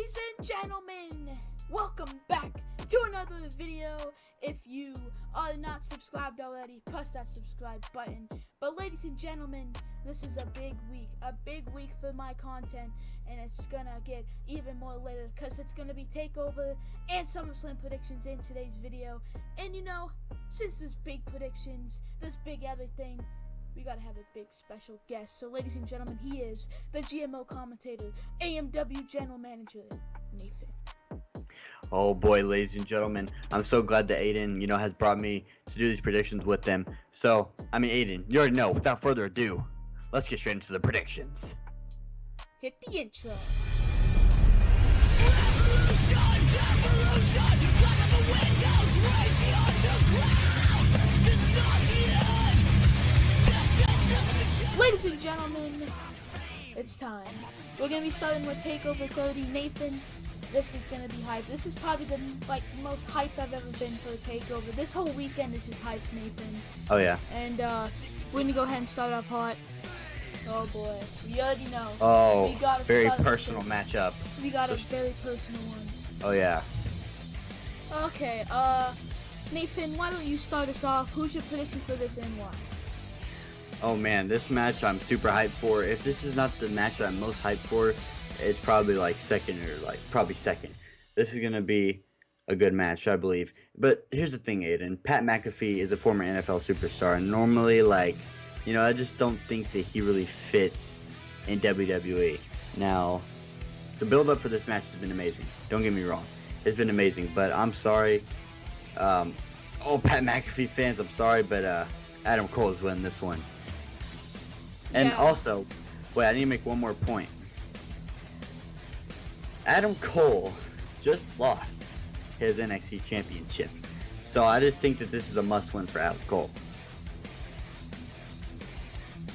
Ladies and gentlemen, welcome back to another video. If you are not subscribed already, press that subscribe button. But ladies and gentlemen, this is a big week for my content, and it's gonna get even more later because it's gonna be Takeover and Summerslam predictions in today's video. And you know, since there's big predictions, there's big everything, we gotta have a big special guest. So ladies and gentlemen, he is the GMO commentator, AMW general manager, Nathon. Oh boy, ladies and gentlemen, I'm so glad that Aiden, has brought me to do these predictions with him. So, Aiden, you already know, without further ado, let's get straight into the predictions. Hit the intro. Ladies and gentlemen, it's time. We're going to be starting with Takeover 30. Nathon, this is going to be hype. This is probably the most hype I've ever been for a Takeover. This whole weekend is just hype, Nathon. Oh, yeah. And we're going to go ahead and start off hot. Oh, boy. We already know. Oh, we gotta very personal matchup. We got a very personal one. Oh, yeah. Okay, Nathon, why don't you start us off? Who's your prediction for this and why? Oh man, this match I'm super hyped for. If this is not the match that I'm most hyped for, it's probably second or probably second. This is going to be a good match, I believe. But here's the thing, Aiden. Pat McAfee is a former NFL superstar. And normally, I just don't think that he really fits in WWE. Now, the build-up for this match has been amazing. Don't get me wrong. It's been amazing, but I'm sorry. Pat McAfee fans, I'm sorry, but Adam Cole is winning this one. And also, wait, I need to make one more point. Adam Cole just lost his NXT championship. So I just think that this is a must-win for Adam Cole.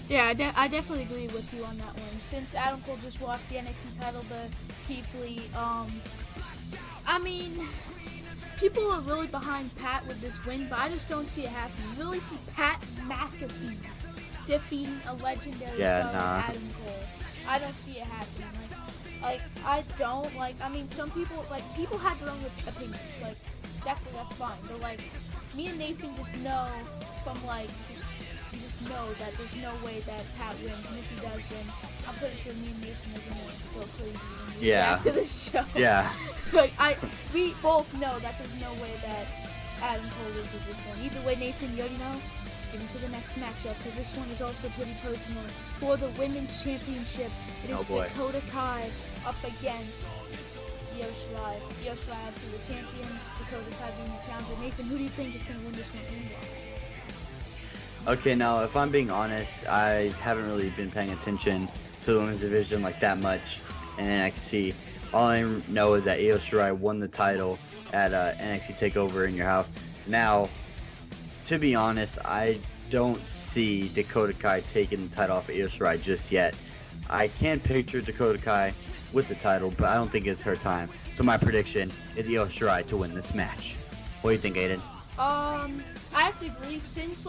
Yeah, I definitely agree with you on that one. Since Adam Cole just lost the NXT title to Keith Lee, people are really behind Pat with this win, but I just don't see it happening. You really see Pat McAfee defeating a legendary star like Adam Cole. I don't see it happening. Some people have their own opinions. Definitely that's fine. But me and Nathon just know from you just know that there's no way that Pat wins. And if he does, then I'm pretty sure me and Nathon are gonna go crazy when we get back to the show. Yeah. We both know that there's no way that Adam Cole loses this one. Either way, Nathon, you already know. Get into the next matchup, because this one is also pretty personal. For the Women's Championship, it is Dakota Kai up against Io Shirai. Io Shirai obviously the champion, Dakota Kai being the challenger. Nathon, who do you think is going to win this one and why? Okay, now, if I'm being honest, I haven't really been paying attention to the women's division that much in NXT. All I know is that Io Shirai won the title at NXT Takeover in Your House. Now, to be honest, I don't see Dakota Kai taking the title off of Io Shirai just yet. I can picture Dakota Kai with the title, but I don't think it's her time. So my prediction is Io Shirai to win this match. What do you think, Aiden? I have to agree, since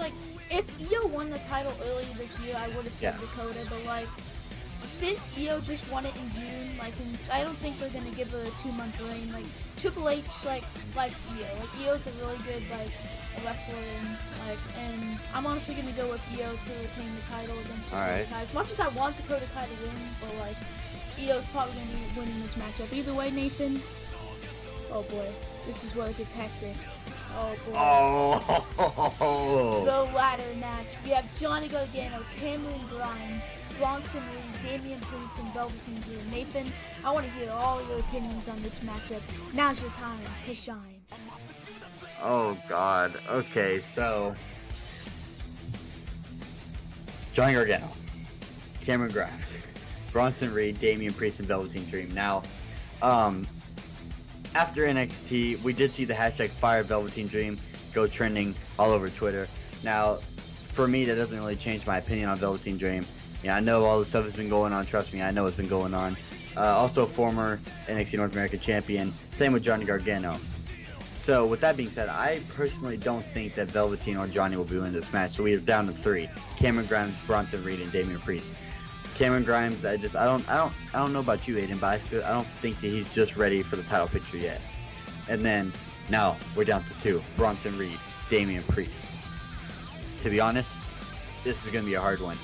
if Io won the title earlier this year, I would have said Dakota, but since Io just won it in June, I don't think they're gonna give her a 2-month reign. Triple H likes Io. Io's a really good wrestler, and I'm honestly gonna go with Io to retain the title against Dakota Kai. As much as I want Dakota Kai to win, but Io's probably gonna be winning this matchup. Either way, Nathon. Oh boy, this is where it gets hectic. Oh boy. Oh. The ladder match. We have Johnny Gargano, Cameron Grimes, Bronson Reed, Damian Priest, and Velveteen Dream. Nathon, I want to hear all your opinions on this matchup. Now's your time to shine. Oh God. Okay, so Johnny Gargano, Cameron Grimes, Bronson Reed, Damian Priest, and Velveteen Dream. Now, after NXT, we did see the hashtag Fire Velveteen Dream go trending all over Twitter. Now, for me, that doesn't really change my opinion on Velveteen Dream. I know all this stuff has been going on. Trust me, I know it's been going on. Also, former NXT North American champion. Same with Johnny Gargano. So, with that being said, I personally don't think that Velveteen or Johnny will be winning this match. So, we are down to 3. Cameron Grimes, Bronson Reed, and Damian Priest. Cameron Grimes, I don't know about you, Aiden, but I don't think that he's just ready for the title picture yet. And then now we're down to 2: Bronson Reed, Damian Priest. To be honest, this is gonna be a hard one.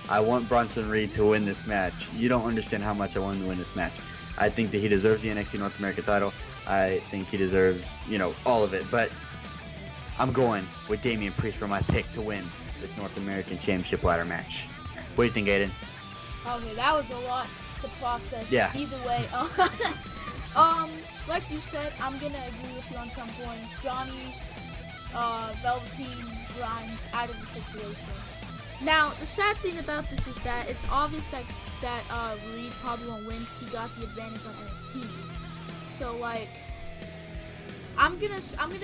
I want Bronson Reed to win this match. You don't understand how much I want him to win this match. I think that he deserves the NXT North America title. I think he deserves, all of it. But I'm going with Damian Priest for my pick to win this North American Championship ladder match. What do you think, Aiden? Okay, that was a lot to process. Yeah. Either way, like you said, I'm gonna agree with you on some points. Johnny, Velveteen, Grimes out of the situation. Now, the sad thing about this is that it's obvious that Reed probably won't win because he got the advantage on NXT. So like, I'm gonna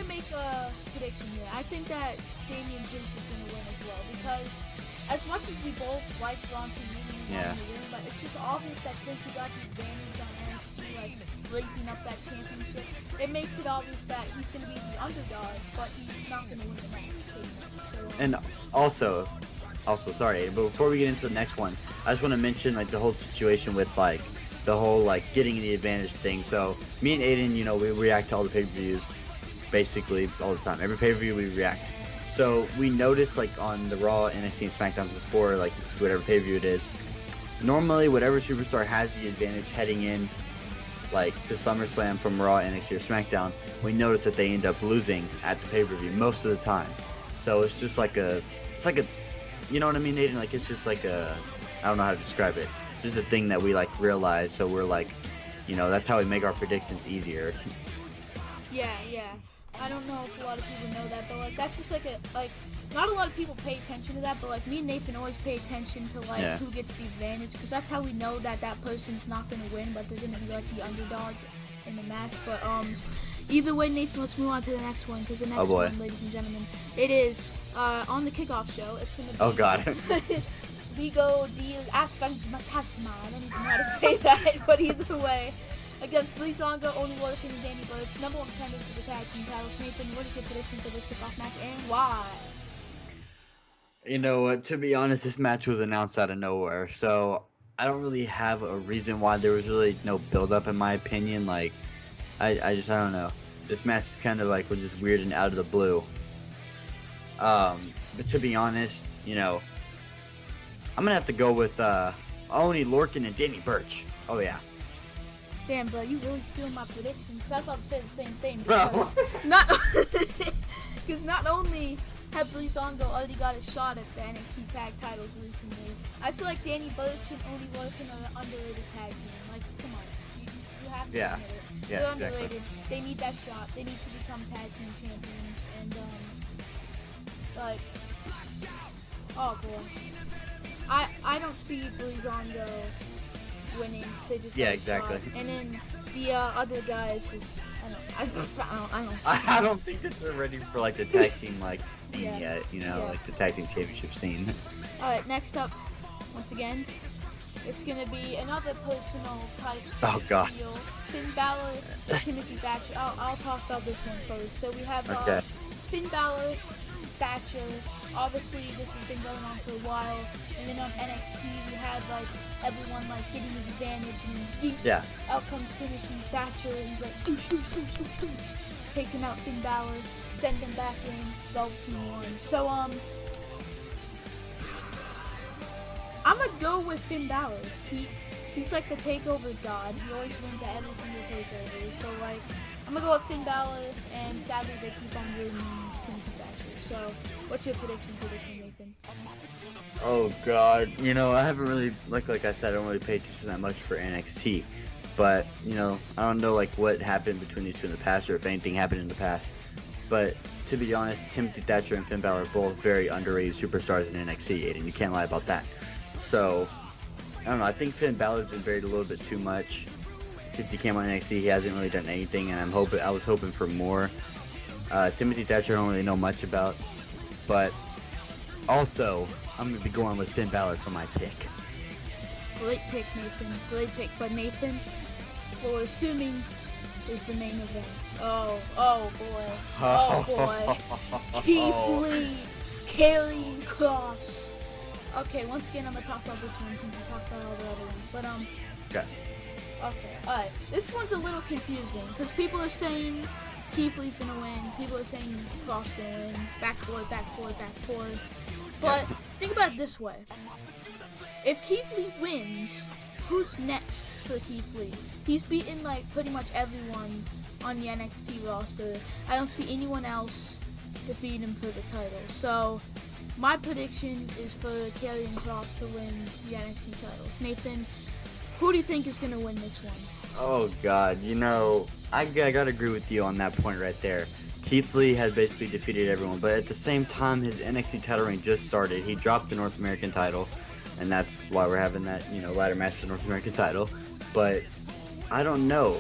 make a prediction here. I think that Damian Priest is gonna win as well because as much as we both like Bronson Reed and want him to win, but it's just obvious that since he got the advantage on NXT, like raising up that championship, it makes it obvious that he's gonna be the underdog, but he's not gonna win the match. And also, sorry, but before we get into the next one, I just want to mention like the whole situation with like the whole like getting the advantage thing. So me and Aiden, we react to all the pay-per-views basically all the time. Every pay-per-view we react. So we noticed like on the Raw, NXT, and SmackDowns before, like whatever pay-per-view it is, normally whatever superstar has the advantage heading in like to SummerSlam from Raw, NXT, or SmackDown, we notice that they end up losing at the pay-per-view most of the time. So it's just like you know what I mean, Aiden? Like it's just like I don't know how to describe it. Just a thing that we like realize. So we're like, that's how we make our predictions easier. Yeah. I don't know if a lot of people know that, but like that's just like not a lot of people pay attention to that, but like me and Nathan always pay attention to like who gets the advantage, because that's how we know that person's not gonna win, but they're gonna be like the underdog in the match. But either way, Nathan, let's move on to the next one, because the next one, ladies and gentlemen, it is on the kickoff show. It's gonna be God. Vigo de Afanzmatasma. I don't even know how to say that, but either way, against Breezango, Only Lorcan, and Danny Burch, #1 contenders for the tag team titles. Nathan, what is your prediction for this kickoff match and why? You know what? To be honest, this match was announced out of nowhere, so I don't really have a reason why. There was really no build-up, in my opinion. Like, I don't know. This match is kind of like was just weird and out of the blue. But to be honest, I'm gonna have to go with Only Lorcan and Danny Burch. Oh yeah. Damn, bro, you really stealing my prediction. Cause I thought to say the same thing. Bro. Because not only have Breezango already got a shot at the NXT tag titles recently, I feel like Danny Burch and Only Lorcan are an underrated tag team. Like, come on, you have to admit it. They're underrated. Exactly. They need that shot. They need to become tag team champions. And like, oh boy, I don't see Breezango winning. So they just exactly. Shot. And then the other guys just I don't think that they're ready for like the tag team like scene yet. Like the tag team championship scene. All right, next up, once again, it's gonna be another personal type. Oh God. Deal. Finn Balor, Timothy Thatcher. I'll talk about this one first. So we have Finn Balor, Thatcher. Obviously, this has been going on for a while. And then on NXT, we had like everyone like getting the advantage, and out comes Timothy Thatcher, and he's like oosh, taking out Finn Balor, send him back in, Velveteen won. So I'm gonna go with Finn Balor. He's like the takeover god. He always wins at every single takeover. So like, I'm gonna go with Finn Balor, and sadly they keep on giving Timothy Thatcher. So what's your prediction for this one, Nathan? Oh God, I haven't really like I said, I don't really pay attention that much for NXT, but I don't know like what happened between these two in the past, or if anything happened in the past. But to be honest, Timothy Thatcher and Finn Balor are both very underrated superstars in NXT, and you can't lie about that. So I don't know. I think Finn Balor's been buried a little bit too much since he came on NXT. He hasn't really done anything, and I was hoping for more. Timothy Thatcher I don't really know much about, but also I'm going to be going with Finn Balor for my pick. Great pick, Nathan. Great pick. But Nathan, for assuming is the main event. Oh boy. Oh boy. Keith Lee, Karrion Kross Okay, once again, I'm gonna talk about this one since we talked about all the other ones. But Okay. Okay, alright. This one's a little confusing because people are saying Keith Lee's gonna win. People are saying Cross gonna win. Back forth, back forth, back forth. But think about it this way: if Keith Lee wins, who's next for Keith Lee? He's beaten like pretty much everyone on the NXT roster. I don't see anyone else defeat him for the title. So my prediction is for Karrion Kross to win the NXT title. Nathan, who do you think is going to win this one? Oh, God. You know, I got to agree with you on that point right there. Keith Lee has basically defeated everyone, but at the same time, his NXT title reign just started. He dropped the North American title, and that's why we're having that, ladder match for the North American title. But I don't know.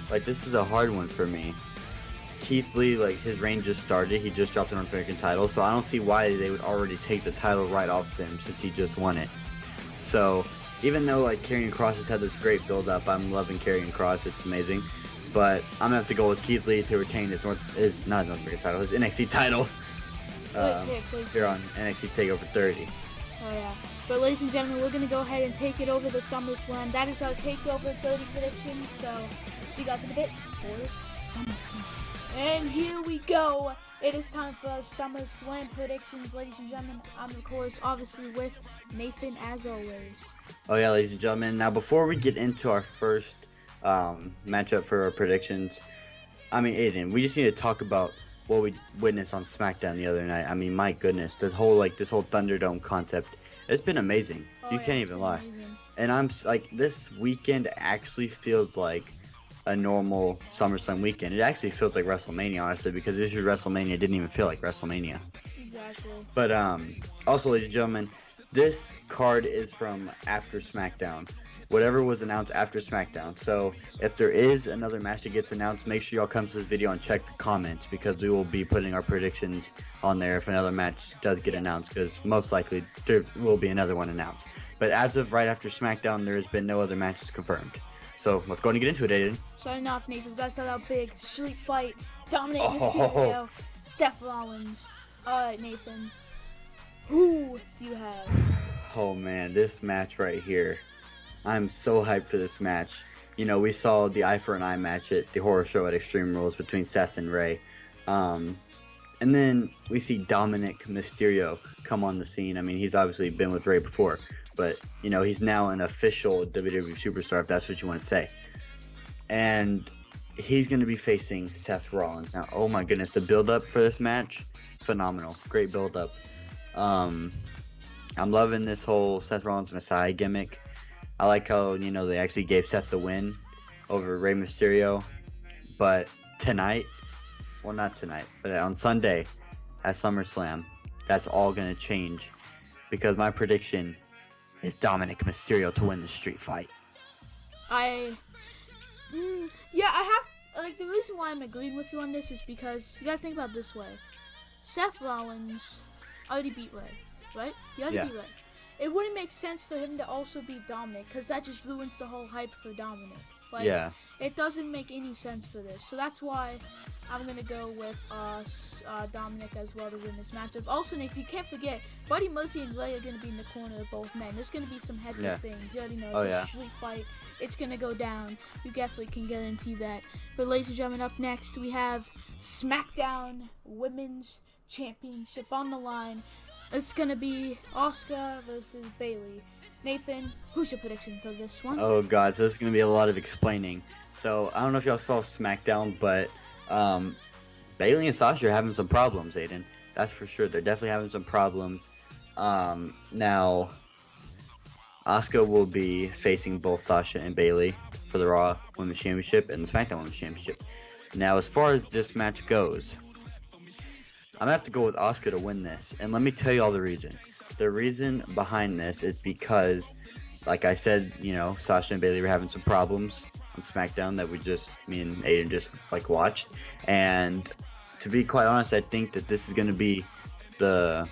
Like, this is a hard one for me. Keith Lee, like, his reign just started. He just dropped the North American title, so I don't see why they would already take the title right off him since he just won it. So even though like Karrion Kross has had this great build-up, I'm loving Karrion Kross. It's amazing. But I'm gonna have to go with Keith Lee to retain his his NXT title here on NXT Takeover 30. Oh yeah. But ladies and gentlemen, we're gonna go ahead and take it over the SummerSlam. That is our Takeover 30 predictions. So see you guys in a bit for SummerSlam. And here we go. It is time for our SummerSlam predictions, ladies and gentlemen. I'm of course obviously with Nathan as always. Oh yeah, ladies and gentlemen. Now before we get into our first matchup for our predictions, I mean, Aiden, we just need to talk about what we witnessed on SmackDown the other night. I mean, my goodness, this whole Thunderdome concept, it's been amazing. You can't even lie. Amazing. And I'm like, this weekend actually feels like a normal SummerSlam weekend. It actually feels like WrestleMania, honestly, because this year's WrestleMania didn't even feel like WrestleMania. Exactly. But also, ladies and gentlemen, this card is from after SmackDown. Whatever was announced after SmackDown. So if there is another match that gets announced, make sure y'all come to this video and check the comments, because we will be putting our predictions on there if another match does get announced, because most likely there will be another one announced. But as of right after SmackDown, there has been no other matches confirmed. So let's go and get into it, Aiden. Starting off, Nathan, we got to start out big. Street fight, Dominic Mysterio, Seth Rollins. Alright, Nathan, who do you have? Oh man, this match right here. I'm so hyped for this match. You know, we saw the eye for an eye match at the horror show at Extreme Rules between Seth and Ray. And then we see Dominic Mysterio come on the scene. I mean, he's obviously been with Ray before, but, you know, he's now an official WWE superstar, if that's what you want to say. And he's going to be facing Seth Rollins. Now, oh my goodness, the build-up for this match, phenomenal. Great build-up. I'm loving this whole Seth Rollins Messiah gimmick. I like how, you know, they actually gave Seth the win over Rey Mysterio. But tonight, well, not tonight, but on Sunday at SummerSlam, that's all going to change, because my prediction is Dominic Mysterio to win the street fight. I have, like, the reason why I'm agreeing with you on this is because you gotta think about it this way. Seth Rollins already beat Ray, right? He already beat Ray. It wouldn't make sense for him to also beat Dominic, because that just ruins the whole hype for Dominic. Like, it doesn't make any sense for this. So that's why I'm going to go with Dominic as well to win this matchup. Also, Nick, you can't forget, Buddy Murphy and Ray are going to be in the corner of both men. There's going to be some hectic things. You already know, it's a street fight. It's going to go down. You definitely can guarantee that. But ladies and gentlemen, up next, we have SmackDown Women's Championship on the line. It's going to be Asuka versus Bayley. Nathan, who's your prediction for this one? Oh, God. So this is going to be a lot of explaining. So I don't know if y'all saw SmackDown, but Bayley and Sasha are having some problems, Aiden. That's for sure. They're definitely having some problems. Now, Asuka will be facing both Sasha and Bayley for the Raw Women's Championship and the SmackDown Women's Championship. Now, as far as this match goes, I'm going to have to go with Asuka to win this. And let me tell you all the reason. The reason behind this is because, like I said, you know, Sasha and Bayley were having some problems on SmackDown that me and Aiden just, like, watched. And to be quite honest, I think that this is going to be the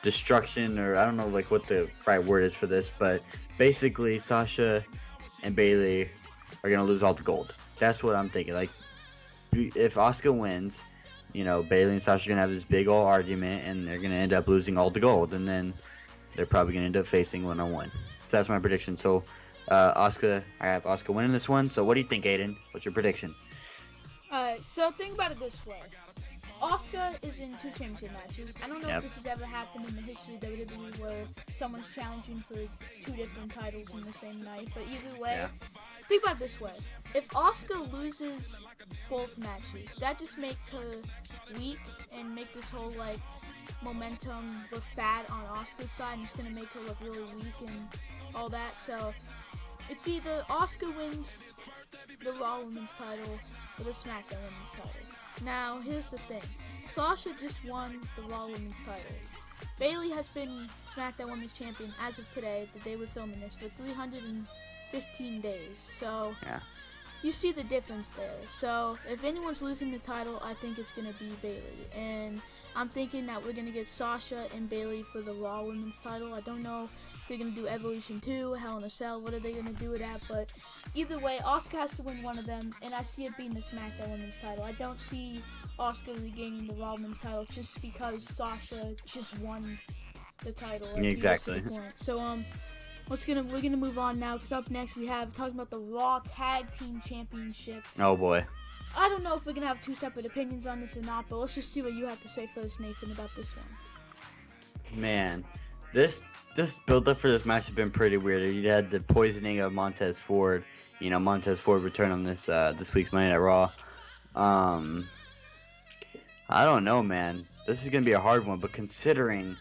destruction, or I don't know, like, what the right word is for this. But basically, Sasha and Bayley are going to lose all the gold. That's what I'm thinking. Like, if Asuka wins, you know, Bayley and Sasha are going to have this big old argument, and they're going to end up losing all the gold. And then they're probably going to end up facing one-on-one. So that's my prediction. So, I have Asuka winning this one. So what do you think, Aiden? What's your prediction? Alright, so think about it this way. Asuka is in 2 championship matches. I don't know if this has ever happened in the history of WWE where someone's challenging for 2 different titles in the same night. But either way, think about it this way. If Asuka loses both matches, that just makes her weak and make this whole, like, momentum look bad on Asuka's side, and it's going to make her look really weak and all that. So it's either Asuka wins the Raw Women's title or the SmackDown Women's title. Now, here's the thing. Sasha just won the Raw Women's title. Bayley has been SmackDown Women's Champion as of today, the day we're filming this, for 315 days. So, you see the difference there. So, if anyone's losing the title, I think it's going to be Bayley. And I'm thinking that we're going to get Sasha and Bayley for the Raw Women's title. I don't know if they're going to do Evolution 2, Hell in a Cell, what are they going to do it at? But either way, Asuka has to win one of them, and I see it being the SmackDown Women's title. I don't see Asuka regaining the Raw Women's title just because Sasha just won the title. Like, exactly. So, we're gonna move on now, because up next we have talking about the Raw Tag Team Championship. Oh boy. I don't know if we're gonna have 2 separate opinions on this or not, but let's just see what you have to say first, Nathan, about this one. Man, this build-up for this match has been pretty weird. You had the poisoning of Montez Ford. You know, Montez Ford returned on this week's Monday Night Raw. I don't know, man. This is gonna be a hard one, but considering,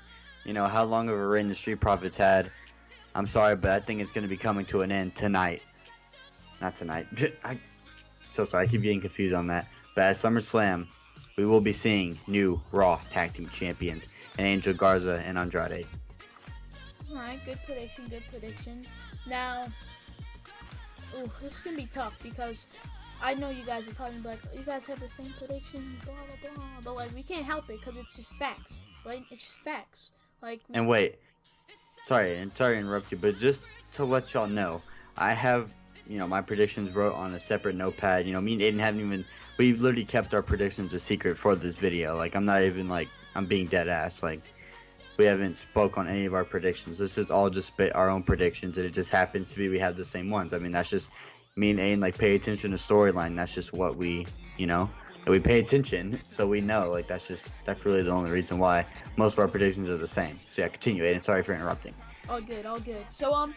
you know, how long of a reign the Street Profits had, I'm sorry, but I think it's gonna be coming to an end tonight. Not tonight. So sorry, I keep getting confused on that. But at SummerSlam, we will be seeing new Raw Tag Team Champions, and Angel Garza and Andrade. Alright, good prediction. Now, this is going to be tough, because I know you guys are probably like, you guys have the same prediction, blah, blah, blah. But, like, we can't help it, because it's just facts, right? It's just facts. Like. And wait, sorry to interrupt you, but just to let y'all know, I have, you know, my predictions wrote on a separate notepad. You know, me and Aiden we literally kept our predictions a secret for this video. Like, I'm not even, like, I'm being dead ass. Like, we haven't spoke on any of our predictions. This is all just our own predictions, and it just happens to be we have the same ones. I mean, that's just me and Aiden, like, pay attention to storyline. That's just what we, you know, and we pay attention, so we know. Like, that's really the only reason why most of our predictions are the same. So yeah, continue, Aiden. Sorry for interrupting. All good. So,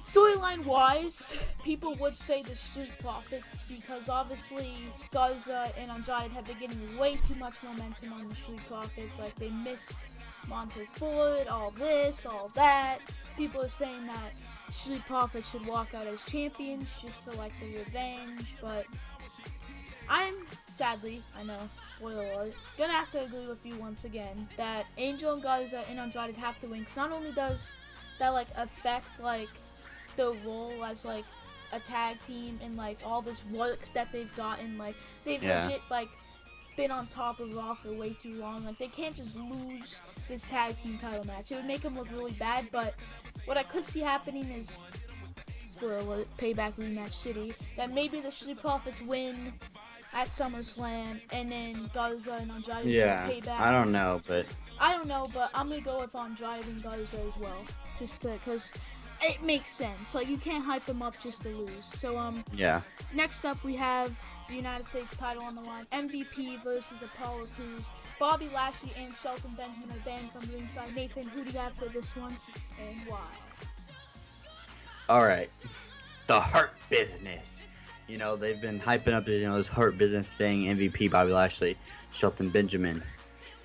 storyline-wise, people would say the Street Profits, because obviously Garza and Andrade have been getting way too much momentum on the Street Profits. Like, they missed Montez Ford, all this, all that. People are saying that Street Profits should walk out as champions just for, like, the revenge, but I'm, sadly, I know, spoiler alert, gonna have to agree with you once again that Angel and Garza and Andrade have to win, because not only does that, like, affect, like, the role as, like, a tag team and, like, all this work that they've gotten, like, they've legit, like, been on top of Raw for way too long. Like, they can't just lose this tag team title match. It would make them look really bad, but what I could see happening is, spoiler alert, Payback Rematch City, that maybe the Street Profits win at SummerSlam, and then Garza and Andrade pay back. I don't know, but I'm gonna go with Andrade and Garza as well, just because it makes sense. Like, you can't hype them up just to lose. So, next up we have the United States title on the line. MVP versus Apollo Crews. Bobby Lashley and Shelton Benjamin are banned from ringside. Nathan, who do you have for this one, and why? Alright. The Hurt Business. You know, they've been hyping up, you know, this Hurt Business thing. MVP, Bobby Lashley, Shelton Benjamin.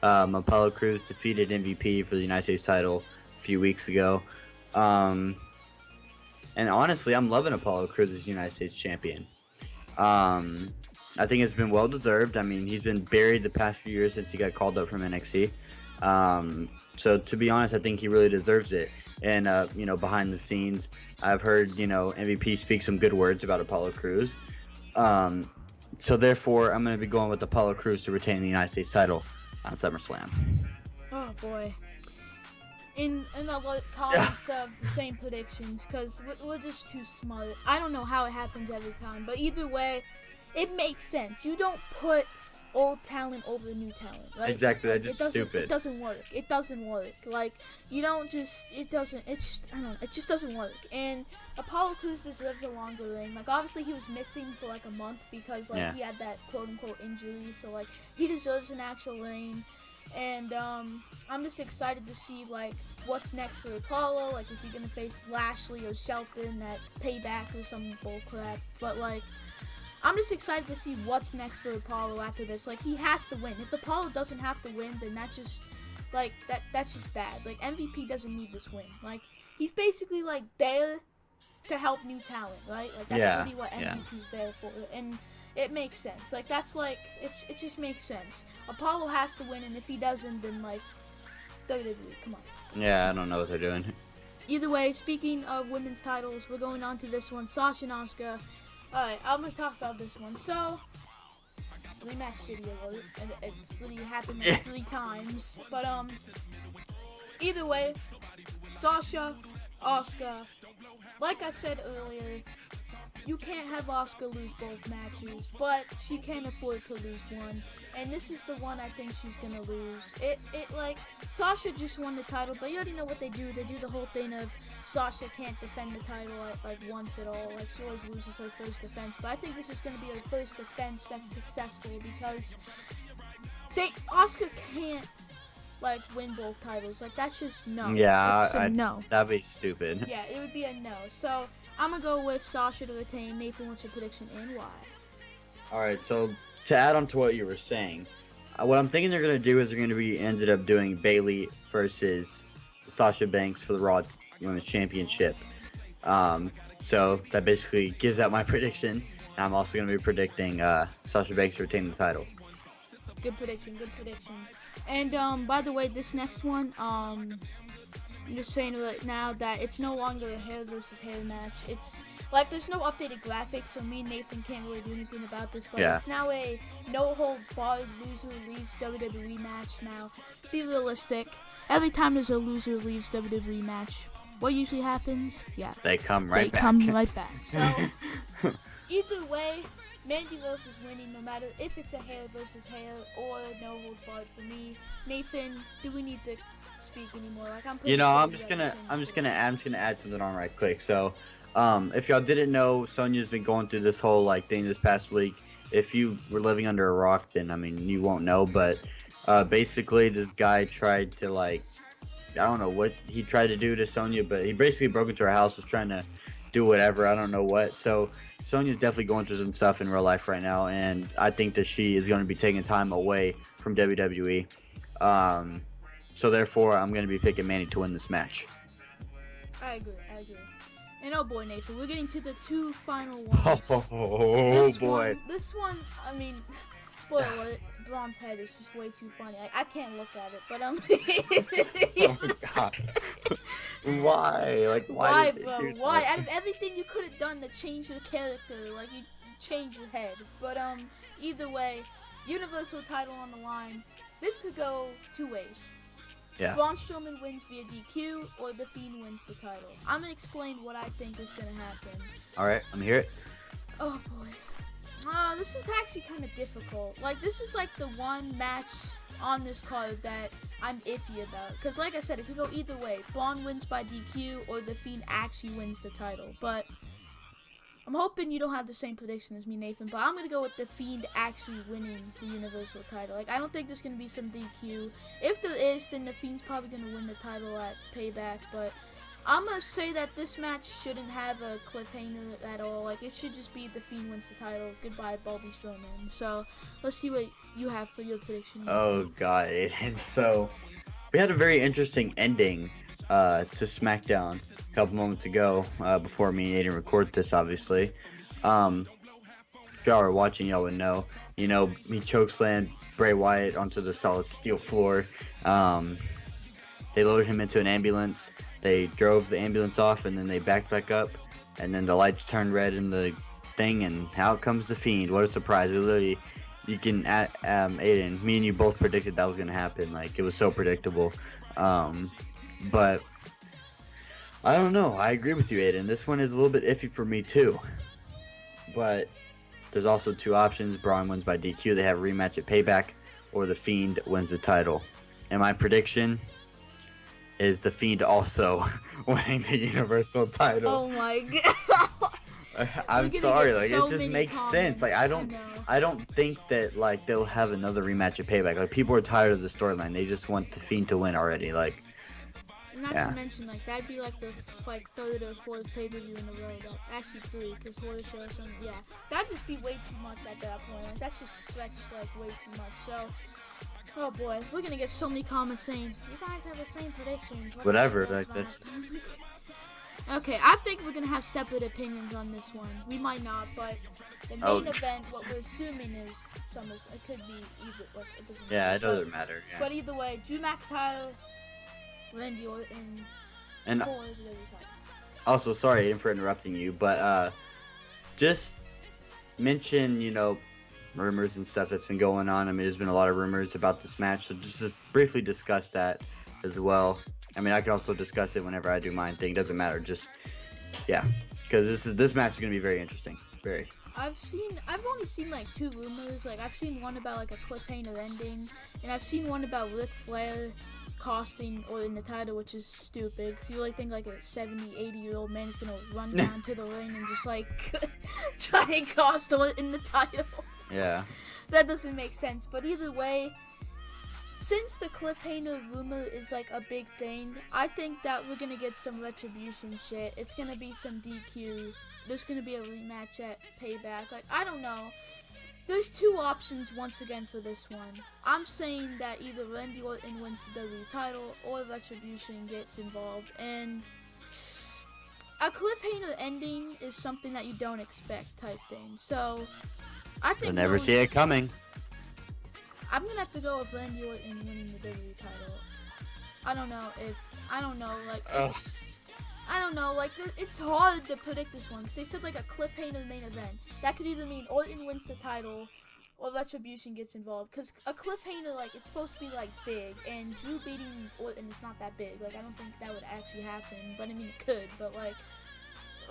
Apollo Crews defeated MVP for the United States title a few weeks ago. And honestly, I'm loving Apollo Crews as United States champion. I think it's been well deserved. I mean, he's been buried the past few years since he got called up from NXT. So to be honest, I think he really deserves it. And, you know, behind the scenes, I've heard, you know, MVP speak some good words about Apollo Crews. So therefore, I'm going to be going with Apollo Crews to retain the United States title on SummerSlam. Oh, boy. In the comments of the same predictions, because we're just too smart. I don't know how it happens every time, but either way, it makes sense. You don't put old talent over new talent, right? Exactly, Like, that's just stupid. It doesn't work. It doesn't work. Like, you don't just, it doesn't, it's, I don't know, it just doesn't work. And Apollo Crews deserves a longer reign. Like, obviously he was missing for like a month because like he had that quote unquote injury, so like he deserves an actual reign. And I'm just excited to see like what's next for Apollo. Like, is he gonna face Lashley or Shelton at Payback or some bullcrap? But like, I'm just excited to see what's next for Apollo after this. Like, he has to win. If Apollo doesn't have to win, then that's just like that's just bad. Like, MVP doesn't need this win. Like, he's basically like there to help new talent, right? Like, that's really what MVP's there for. And it makes sense. Like, that's like it just makes sense. Apollo has to win, and if he doesn't, then like WWE, come on. Yeah, I don't know what they're doing. Either way, speaking of women's titles, we're going on to this one, Sasha and Asuka. Alright, I'm gonna talk about this one. So, rematch city alert, and it's literally happened like 3 times. But either way, Sasha, Asuka. Like I said earlier, you can't have Asuka lose both matches, but she can't afford to lose one. And this is the one I think she's gonna lose. It like, Sasha just won the title, but you already know what they do. They do the whole thing of Sasha can't defend the title like once at all. Like, she always loses her first defense. But I think this is gonna be her first defense that's successful because Asuka can't like win both titles. Like, that's just no. Yeah, no. That'd be stupid. Yeah, it would be a no. So I'm gonna go with Sasha to retain. Nathan, what's your prediction and why? Alright, so to add on to what you were saying, what I'm thinking they're going to do is they're going to be ended up doing Bayley versus Sasha Banks for the Raw Women's Championship. So that basically gives out my prediction. And I'm also going to be predicting Sasha Banks to retain the title. Good prediction, good prediction. And by the way, this next one, I'm just saying right now that it's no longer a hair versus hair match. It's like, there's no updated graphics, so me and Nathan can't really do anything about this, but it's now a no-holds-barred loser leaves WWE match. Now, be realistic. Every time there's a loser leaves WWE match, what usually happens? Yeah, they come right back. So, either way, Mandy Rose is winning, no matter if it's a hair versus hair or no holds barred for me. Nathan, do we need to speak anymore? Like, I'm just gonna add something on right quick. So, if y'all didn't know, Sonya's been going through this whole like thing this past week. If you were living under a rock, then I mean you won't know. But basically, this guy tried to like, I don't know what he tried to do to Sonya, but he basically broke into her house, was trying to do whatever. I don't know what. So Sonya's definitely going through some stuff in real life right now, and I think that she is going to be taking time away from WWE. So therefore, I'm going to be picking Mandy to win this match. I agree. And oh boy, Nathan, we're getting to the 2 final ones. This one, I mean, spoiler alert, Braun's head is just way too funny. I can't look at it, but Oh my god. Why? Like, why, bro? Why? Out of everything you could have done to change your character, like, you change your head. But either way, Universal title on the line. This could go 2 ways. Yeah. Braun Strowman wins via DQ, or The Fiend wins the title. I'm gonna explain what I think is gonna happen. Alright, let me hear it. Oh boy. This is actually kind of difficult. Like, this is like the one match on this card that I'm iffy about. Because like I said, it could go either way. Braun wins by DQ, or The Fiend actually wins the title. But I'm hoping you don't have the same prediction as me, Nathan, but I'm going to go with The Fiend actually winning the Universal title. Like, I don't think there's going to be some DQ. If there is, then The Fiend's probably going to win the title at Payback, but I'm going to say that this match shouldn't have a cliffhanger at all. Like, it should just be The Fiend wins the title. Goodbye, Baldy Strowman. So, let's see what you have for your prediction. Oh, God. And so, we had a very interesting ending to SmackDown a couple moments ago, before me and Aiden record this, obviously. If y'all are watching, y'all would know. You know, he chokeslammed Bray Wyatt onto the solid steel floor. They loaded him into an ambulance. They drove the ambulance off, and then they backed back up, and then the lights turned red in the thing, and out comes the Fiend. What a surprise. Literally, you can, Aiden, me and you both predicted that was going to happen. Like, it was so predictable. But I don't know. I agree with you, Aiden. This one is a little bit iffy for me, too. But There's also two options. Braun wins by DQ. They have a rematch at Payback, or The Fiend wins the title. And my prediction is The Fiend also winning the Universal title. Oh my god. I'm sorry, like so it just many makes sense. comments. Like I don't think that like they'll have another rematch at Payback. Like people are tired of the storyline. They just want The Fiend to win already. Like Not yeah. to mention, like, that'd be like the third or fourth pay-per-view in a row. Actually three, because Horror Show or something. Yeah, that'd just be way too much at that point. Like, that's just stretched like way too much. So, oh boy, we're gonna get so many comments saying you guys have the same predictions. Whatever, like that's. Okay, I think we're gonna have separate opinions on this one. We might not, but the main event, what we're assuming is SummerSlam. It could be either. Like, it doesn't Yeah, it matter, doesn't matter. Yeah. But either way, Drew McIntyre, Randy Orton, And for the WWE title. also, sorry for interrupting you, but just mention, rumors and stuff that's been going on. I mean, there's been a lot of rumors about this match, so just briefly discuss that as well. I mean, I can also discuss it whenever I do my thing. Doesn't matter. Just yeah, because this match is gonna be very interesting. Very. I've only seen like two rumors. Like I've seen one about like a cliffhanger ending, and I've seen one about Ric Flair costing Orton the title, which is stupid. Cause you really think like a 70, 80-year-old man is gonna run down to the ring and just like try and cost Orton the title? Yeah. That doesn't make sense. But either way, since the cliffhanger rumor is like a big thing, I think that we're gonna get some retribution shit. It's gonna be some DQ. There's gonna be a rematch at Payback. Like, I don't know. There's two options once again for this one. I'm saying that either Randy Orton wins the WWE title or Retribution gets involved. And a cliffhanger ending is something that you don't expect type thing. So, I think You'll never see it coming. I'm gonna have to go with Randy Orton winning the WWE title. I don't know, it's hard to predict this one, because they said like a cliffhanger main event. That could either mean Orton wins the title, or Retribution gets involved, because a cliffhanger, like, it's supposed to be like big, and Drew beating Orton is not that big. Like, I don't think that would actually happen, but I mean, it could, but like,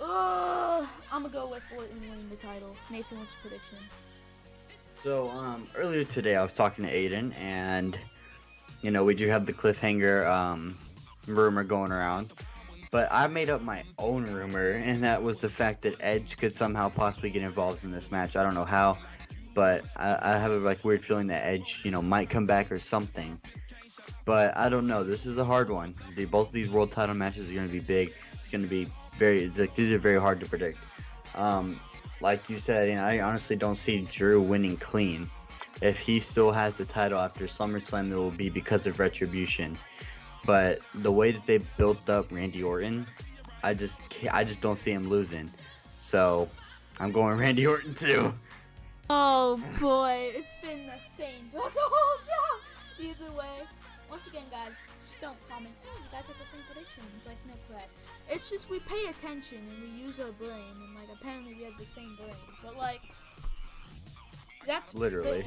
I'm gonna go with Orton winning the title. Nathan, what's your prediction? So, earlier today I was talking to Aiden, and, we do have the cliffhanger, rumor going around. But I made up my own rumor, and that was the fact that Edge could somehow possibly get involved in this match. I don't know how, but I have a, weird feeling that Edge, might come back or something. But I don't know. This is a hard one. Both of these world title matches are going to be big. It's going to be these are very hard to predict. Like you said, I honestly don't see Drew winning clean. If he still has the title after SummerSlam, it will be because of Retribution. But the way that they built up Randy Orton, I just don't see him losing. So I'm going Randy Orton too. Oh boy, it's been the same throughout the whole show. Either way, once again, guys, just don't comment. Oh, you guys have the same predictions, like Nick Pratt. It's just we pay attention and we use our brain, and like apparently we have the same brain. But like, that's literally.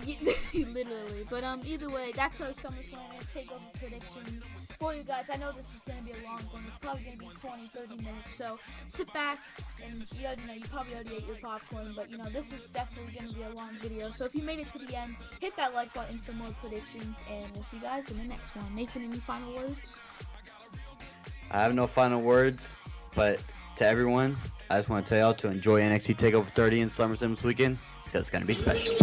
Literally. But either way, that's our SummerSlam and Takeover predictions for you guys. I know this is gonna be a long one. It's probably gonna be 20-30 minutes. So sit back and you probably already ate your popcorn, but this is definitely gonna be a long video. So if you made it to the end, hit that like button for more predictions, and we'll see you guys in the next one. Nathan, any final words? I have no final words, but to everyone, I just want to tell y'all to enjoy NXT Takeover 30 in SummerSlam this weekend, because it's gonna be special.